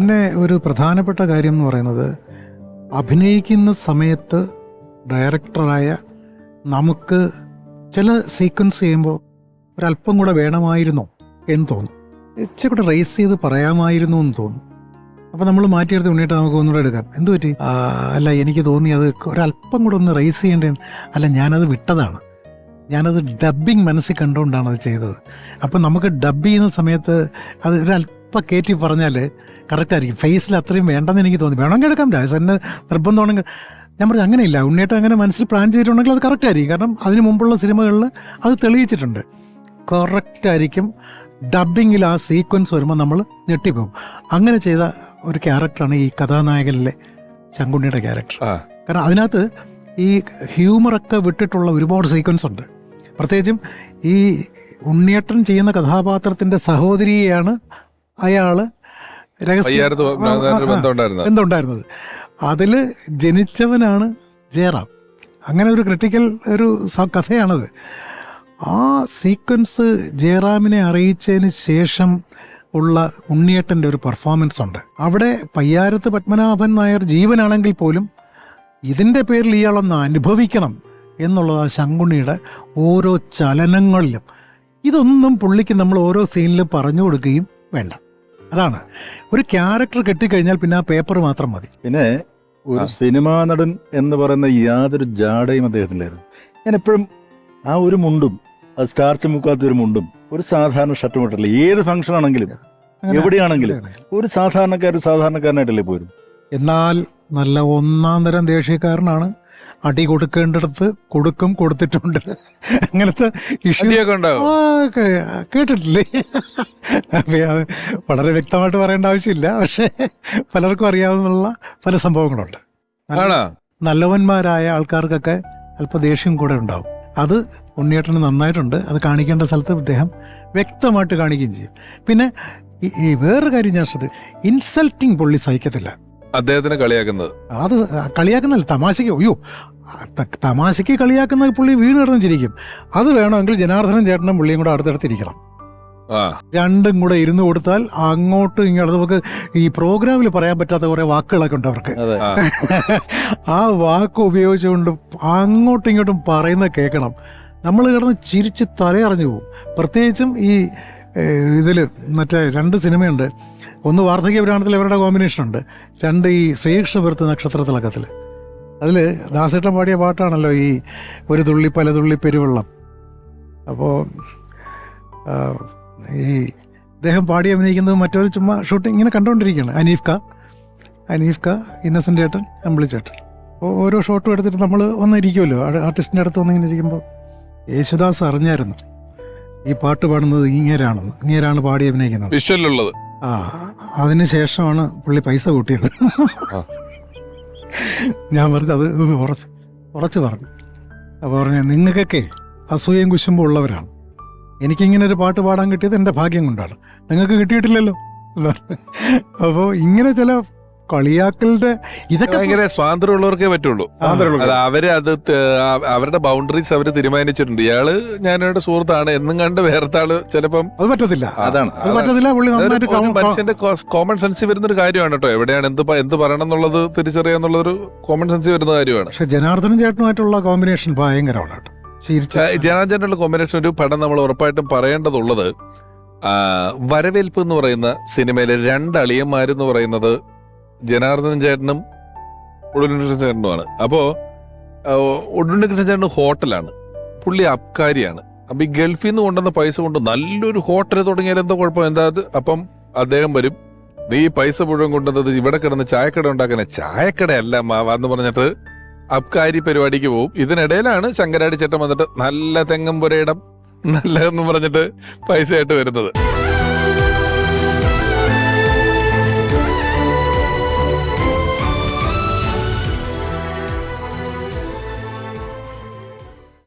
പിന്നെ ഒരു പ്രധാനപ്പെട്ട കാര്യം എന്ന് പറയുന്നത്, അഭിനയിക്കുന്ന സമയത്ത് ഡയറക്ടറായ നമുക്ക് ചില സീക്വൻസ് ചെയ്യുമ്പോൾ ഒരല്പം കൂടെ വേണമായിരുന്നോ എന്ന് തോന്നും, ഇച്ചിരി കൂടെ റേസ് ചെയ്ത് പറയാമായിരുന്നു എന്ന് തോന്നും. അപ്പോൾ നമ്മൾ മാറ്റിയെടുത്ത് ഉണ്ണിയിട്ട് നമുക്ക് ഒന്നുകൂടെ എടുക്കാം. എന്തു പറ്റി? അല്ല, എനിക്ക് തോന്നി അത് ഒരല്പം കൂടെ ഒന്ന് റേസ് ചെയ്യേണ്ടത്. അല്ല, ഞാനത് വിട്ടതാണ്, ഞാനത് ഡബ്ബിങ് മനസ്സിൽ കണ്ടുകൊണ്ടാണ് അത് ചെയ്തത്. അപ്പം നമുക്ക് ഡബ് ചെയ്യുന്ന സമയത്ത് അത് ഒരല്പം കയറ്റി പറഞ്ഞാൽ കറക്റ്റായിരിക്കും. ഫേസിൽ അത്രയും വേണ്ടെന്ന് എനിക്ക് തോന്നി. വേണമെങ്കിൽ എടുക്കാം, രാജസേൻ്റെ നിർബന്ധമാണെങ്കിൽ. ഞാൻ പറഞ്ഞു അങ്ങനെയില്ല, ഉണ്ണിയേട്ടൻ അങ്ങനെ മനസ്സിൽ പ്ലാൻ ചെയ്തിട്ടുണ്ടെങ്കിൽ അത് കറക്റ്റായിരിക്കും. കാരണം അതിന് മുമ്പുള്ള സിനിമകളിൽ അത് തെളിയിച്ചിട്ടുണ്ട്, കറക്റ്റായിരിക്കും. ഡബ്ബിങ്ങിൽ ആ സീക്വൻസ് വരുമ്പോൾ നമ്മൾ ഞെട്ടിപ്പോകും. അങ്ങനെ ചെയ്ത ഒരു ക്യാരക്ടറാണ് ഈ കഥാനായകനിലെ ശങ്കുണ്ണിയുടെ ക്യാരക്ടർ. കാരണം അതിനകത്ത് ഈ ഹ്യൂമറൊക്കെ വിട്ടിട്ടുള്ള ഒരുപാട് സീക്വൻസ് ഉണ്ട്. പ്രത്യേകിച്ചും ഈ ഉണ്ണിയേട്ടൻ ചെയ്യുന്ന കഥാപാത്രത്തിൻ്റെ സഹോദരിയെയാണ് അയാൾ ബന്ധമുണ്ടായിരുന്നത്. അതിൽ ജനിച്ചവനാണ് ജയറാം. അങ്ങനെ ഒരു ക്രിട്ടിക്കൽ ഒരു കഥയാണത്. ആ സീക്വൻസ് ജയറാമിനെ അറിയിച്ചതിന് ശേഷം ഉള്ള ഉണ്ണിയേട്ടൻ്റെ ഒരു പെർഫോമൻസ് ഉണ്ട്. അവിടെ പയ്യാരത്ത് പത്മനാഭൻ നായർ ജീവനാണെങ്കിൽ പോലും ഇതിൻ്റെ പേരിൽ ഇയാളൊന്ന് അനുഭവിക്കണം എന്നുള്ളത് ആ ശങ്കുണ്ണിയുടെ ഓരോ ചലനങ്ങളിലും. ഇതൊന്നും പുള്ളിക്ക് നമ്മൾ ഓരോ സീനിലും പറഞ്ഞു കൊടുക്കുകയും വേണ്ട. അതാണ് ഒരു ക്യാരക്ടർ കെട്ടിക്കഴിഞ്ഞാൽ പിന്നെ ആ പേപ്പർ മാത്രം മതി. പിന്നെ ഒരു സിനിമാ നടൻ എന്ന് പറയുന്ന യാതൊരു ജാടയും അദ്ദേഹത്തിലായിരുന്നു. ഞാൻ എപ്പോഴും ആ ഒരു മുണ്ടും, അത് സ്റ്റാർച്ച് മുക്കാത്ത ഒരു മുണ്ടും, ഒരു സാധാരണ ഷർട്ടും ഇട്ടില്ല. ഏത് ഫംഗ്ഷൻ ആണെങ്കിലും എവിടെയാണെങ്കിലും ഒരു സാധാരണക്കാരനായിട്ടല്ലേ പോയിരുന്നു. എന്നാൽ നല്ല ഒന്നാം തരം ദേഷ്യക്കാരനാണ്. അടി കൊടുക്കേണ്ടടുത്ത് കൊടുക്കും, കൊടുത്തിട്ടുണ്ട്. അങ്ങനത്തെ ഇഷ്യൂക്കെ കേട്ടിട്ടില്ലേ? വളരെ വ്യക്തമായിട്ട് പറയേണ്ട ആവശ്യമില്ല, പക്ഷെ പലർക്കും അറിയാവുന്ന പല സംഭവങ്ങളുണ്ട്. നല്ലവന്മാരായ ആൾക്കാർക്കൊക്കെ അല്പം ദേഷ്യം കൂടെ ഉണ്ടാവും. അത് ഉണ്ണിയേട്ടന് നന്നായിട്ടുണ്ട്. അത് കാണിക്കേണ്ട സ്ഥലത്ത് അദ്ദേഹം വ്യക്തമായിട്ട് കാണിക്കുകയും ചെയ്യും. പിന്നെ ഈ വേറൊരു കാര്യം ഞാൻ ശ്രദ്ധിച്ചു, ഇൻസൾട്ടിങ് പുള്ളി സഹിക്കത്തില്ല. അദ്ദേഹത്തിനെ കളിയാക്കുന്നത്, അത് കളിയാക്കുന്നല്ല, തമാശയ്ക്ക്. അയ്യോ, തമാശയ്ക്ക് കളിയാക്കുന്ന പുള്ളി വീണ് കിടന്നിരിക്കും. അത് വേണമെങ്കിൽ ജനാർദ്ദനൻ ചേട്ടനും പുള്ളിയും കൂടെ അടുത്തടുത്തിരിക്കണം. രണ്ടും കൂടെ ഇരുന്ന് കൊടുത്താൽ അങ്ങോട്ടും ഇങ്ങോട്ടും നമുക്ക് ഈ പ്രോഗ്രാമിൽ പറയാൻ പറ്റാത്ത കുറെ വാക്കുകളൊക്കെ ഉണ്ട് അവർക്ക്. ആ വാക്ക് ഉപയോഗിച്ചുകൊണ്ട് അങ്ങോട്ടും ഇങ്ങോട്ടും പറയുന്നത് കേൾക്കണം. നമ്മൾ കിടന്ന് ചിരിച്ച് തലയറിഞ്ഞു പോകും. പ്രത്യേകിച്ചും ഈ ഇതിൽ മറ്റേ 2 സിനിമയുണ്ട്. ഒന്ന് വാർദ്ധക്യ പുരാണത്തിൽ അവരുടെ കോമ്പിനേഷൻ ഉണ്ട്, 2 ഈ ശ്രീകൃഷ്ണപുരത്ത് നക്ഷത്രത്തിളക്കത്തിൽ. അതിൽ ദാസേട്ടൻ പാടിയ പാട്ടാണല്ലോ ഈ ഒരു തുള്ളി പല തുള്ളി പെരുവെള്ളം. അപ്പോൾ ഈ അദ്ദേഹം പാടി അഭിനയിക്കുന്നത് മറ്റൊരു ചുമ്മാ ഷൂട്ടിങ് ഇങ്ങനെ കണ്ടുകൊണ്ടിരിക്കുകയാണ്. അനീഫ് ക, ഇന്നസെൻ്റ് ചേട്ടൻ, അമ്പിളി ചേട്ടൻ. ഓരോ ഷോട്ടും എടുത്തിട്ട് നമ്മൾ ഒന്നിരിക്കുമല്ലോ ആർട്ടിസ്റ്റിൻ്റെ അടുത്ത് വന്നിങ്ങനെ ഇരിക്കുമ്പോൾ യേശുദാസ് അറിഞ്ഞായിരുന്നു ഈ പാട്ട് പാടുന്നത് ഇങ്ങേരാണ് പാടി അഭിനയിക്കുന്നത്, വിഷ്വലുള്ളത്. അതിന് ശേഷമാണ് പുള്ളി പൈസ കൂട്ടിയത്. ഞാൻ പറഞ്ഞു അത് ഉറച്ച് പറഞ്ഞു. അപ്പോൾ പറഞ്ഞു, നിങ്ങൾക്കൊക്കെ അസൂയയും കുശുമ്പും ഉള്ളവരാണ്. എനിക്കിങ്ങനെ ഒരു പാട്ട് പാടാൻ കിട്ടിയത് എൻ്റെ ഭാഗ്യം കൊണ്ടാണ്, നിങ്ങൾക്ക് കിട്ടിയിട്ടില്ലല്ലോ. അപ്പോൾ ഇങ്ങനെ ചില കളിയാക്കലുടെ ഇതൊക്കെ ഭയങ്കര സ്വാതന്ത്ര്യമുള്ളവർക്കേ പറ്റുള്ളൂ. അവരുടെ ബൗണ്ടറീസ് അവര് തീരുമാനിച്ചിട്ടുണ്ട്. ഇയാള് ഞാനവരുടെ സുഹൃത്താണ് എന്നും കണ്ട് വേറത്തെ ആള് ചിലപ്പം അത് പറ്റത്തില്ല. അത് പറ്റത്തില്ല. മനുഷ്യന്റെ കോമൺ സെൻസിൽ വരുന്നൊരു കാര്യമാണ് കേട്ടോ. എവിടെയാണ് എന്ത് പറയണം എന്നുള്ളത് തിരിച്ചറിയാന്നുള്ളൊരു കോമൺ സെൻസിൽ വരുന്ന കാര്യമാണ്. പക്ഷെ ജനാർദ്ദനൻ ചേട്ടനുമായിട്ടുള്ള കോമ്പിനേഷൻ ഭയങ്കരമാണ് കേട്ടോ. ജനാർദ്ദനുള്ള കോമ്പിനേഷൻ ഒരു പടം നമ്മൾ ഉറപ്പായിട്ടും പറയേണ്ടതുള്ളത്. വരവേൽപ്പ് എന്ന് പറയുന്ന സിനിമയിലെ 2 അളിയന്മാരെന്ന് പറയുന്നത് ജനാർദ്ദനൻ ചേട്ടനും ഉടുണ്ടികൃഷ്ണൻ ചേട്ടനുമാണ്. അപ്പോൾ ഉടുണ്ടികൃഷ്ണൻ ചേട്ടന് ഹോട്ടലാണ്, പുള്ളി അബ്കാരിയാണ്. അപ്പം ഈ ഗൾഫിൽ നിന്ന് കൊണ്ടുവന്ന പൈസ കൊണ്ട് നല്ലൊരു ഹോട്ടൽ തുടങ്ങിയാൽ എന്തോ കുഴപ്പം, എന്താ അത്? അപ്പം അദ്ദേഹം വരും, നീ പൈസ മുഴുവൻ കൊണ്ടുവന്നത് ഇവിടെ കിടന്ന് ചായക്കട ഉണ്ടാക്കുന്ന ചായക്കടയല്ല മാവാന്ന് പറഞ്ഞിട്ട് അബ്കാരി പരിപാടിക്ക് പോകും. ഇതിനിടയിലാണ് ശങ്കരാടി ചേട്ടൻ വന്നിട്ട് നല്ല തെങ്ങമ്പുരയിടം നല്ലതെന്ന് പറഞ്ഞിട്ട് പൈസയായിട്ട് വരുന്നത്.